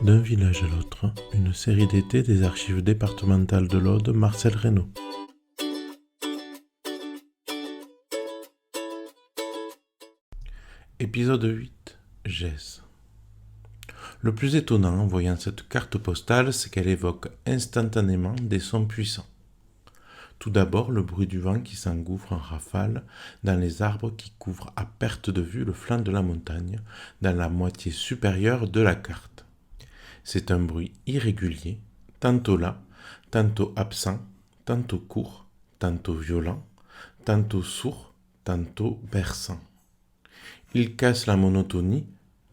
D'un village à l'autre, une série d'été des archives départementales de l'Aude, Marcel Reynaud. Épisode 8. Gesse. Le plus étonnant en voyant cette carte postale, c'est qu'elle évoque instantanément des sons puissants. Tout d'abord, le bruit du vent qui s'engouffre en rafale dans les arbres qui couvrent à perte de vue le flanc de la montagne, dans la moitié supérieure de la carte. C'est un bruit irrégulier, tantôt là, tantôt absent, tantôt court, tantôt violent, tantôt sourd, tantôt berçant. Il casse la monotonie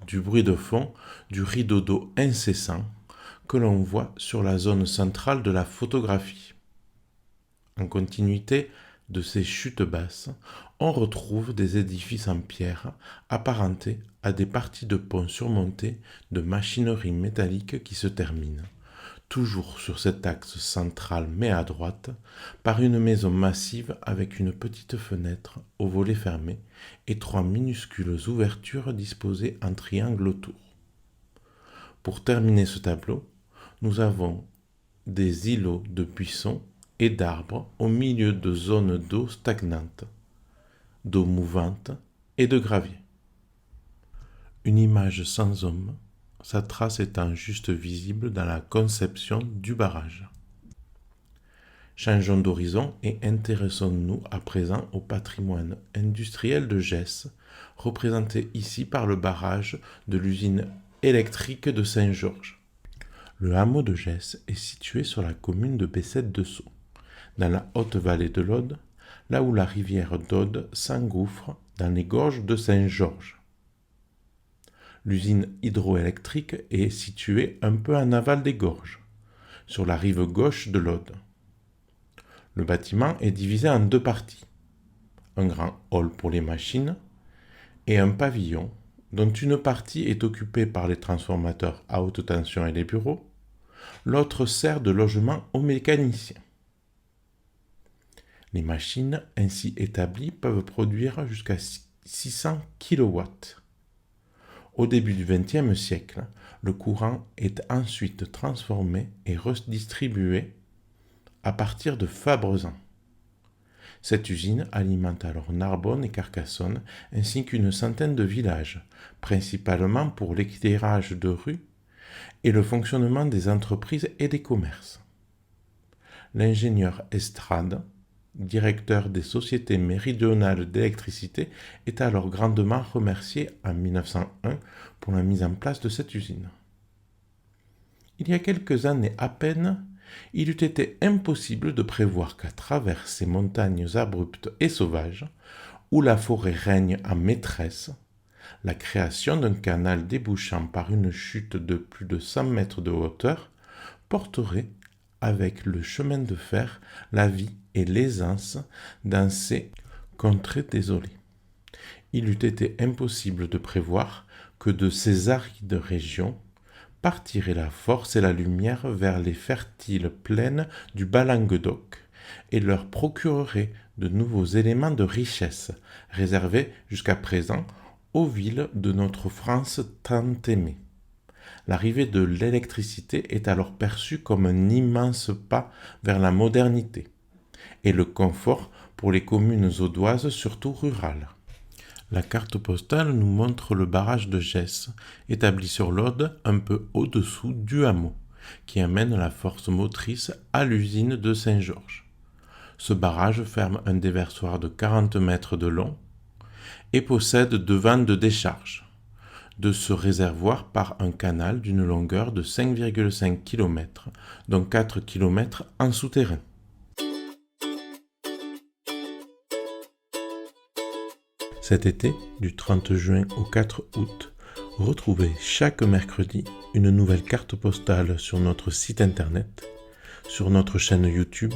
du bruit de fond, du rideau d'eau incessant que l'on voit sur la zone centrale de la photographie. En continuité de ces chutes basses, on retrouve des édifices en pierre apparentés à des parties de ponts surmontés de machinerie métallique qui se terminent, toujours sur cet axe central mais à droite, par une maison massive avec une petite fenêtre au volet fermé et 3 minuscules ouvertures disposées en triangle autour. Pour terminer ce tableau, nous avons des îlots de buissons et d'arbres au milieu de zones d'eau stagnantes, d'eau mouvante et de gravier. Une image sans homme, sa trace étant juste visible dans la conception du barrage. Changeons d'horizon et intéressons-nous à présent au patrimoine industriel de Gesse, représenté ici par le barrage de l'usine électrique de Saint-Georges. Le hameau de Gesse est situé sur la commune de Bessèdes-Dessau, dans la haute vallée de l'Aude, là où la rivière d'Aude s'engouffre dans les gorges de Saint-Georges. L'usine hydroélectrique est située un peu en aval des gorges, sur la rive gauche de l'Aude. Le bâtiment est divisé en 2 parties, un grand hall pour les machines et un pavillon dont une partie est occupée par les transformateurs à haute tension et les bureaux, l'autre sert de logement aux mécaniciens. Les machines ainsi établies peuvent produire jusqu'à 600 kW. Au début du XXe siècle, le courant est ensuite transformé et redistribué à partir de Fabresan. Cette usine alimente alors Narbonne et Carcassonne ainsi qu'une centaine de villages, principalement pour l'éclairage de rues et le fonctionnement des entreprises et des commerces. L'ingénieur Estrade, directeur des sociétés méridionales d'électricité, est alors grandement remercié en 1901 pour la mise en place de cette usine. Il y a quelques années à peine, il eût été impossible de prévoir qu'à travers ces montagnes abruptes et sauvages, où la forêt règne en maîtresse, la création d'un canal débouchant par une chute de plus de 100 mètres de hauteur porterait avec le chemin de fer la vie et l'aisance dans ces contrées désolées. Il eût été impossible de prévoir que de ces arides régions partirait la force et la lumière vers les fertiles plaines du Bas-Languedoc et leur procurerait de nouveaux éléments de richesse réservés jusqu'à présent aux villes de notre France tant aimée. L'arrivée de l'électricité est alors perçue comme un immense pas vers la modernité et le confort pour les communes audoises, surtout rurales. La carte postale nous montre le barrage de Gesse, établi sur l'Aude un peu au-dessous du hameau, qui amène la force motrice à l'usine de Saint-Georges. Ce barrage ferme un déversoir de 40 mètres de long et possède 2 vannes de décharge de ce réservoir par un canal d'une longueur de 5,5 km, dont 4 km en souterrain. Cet été, du 30 juin au 4 août, retrouvez chaque mercredi une nouvelle carte postale sur notre site internet, sur notre chaîne YouTube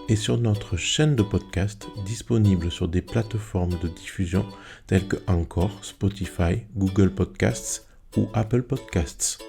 et sur notre chaîne de podcast disponible sur des plateformes de diffusion telles que Anchor, Spotify, Google Podcasts ou Apple Podcasts.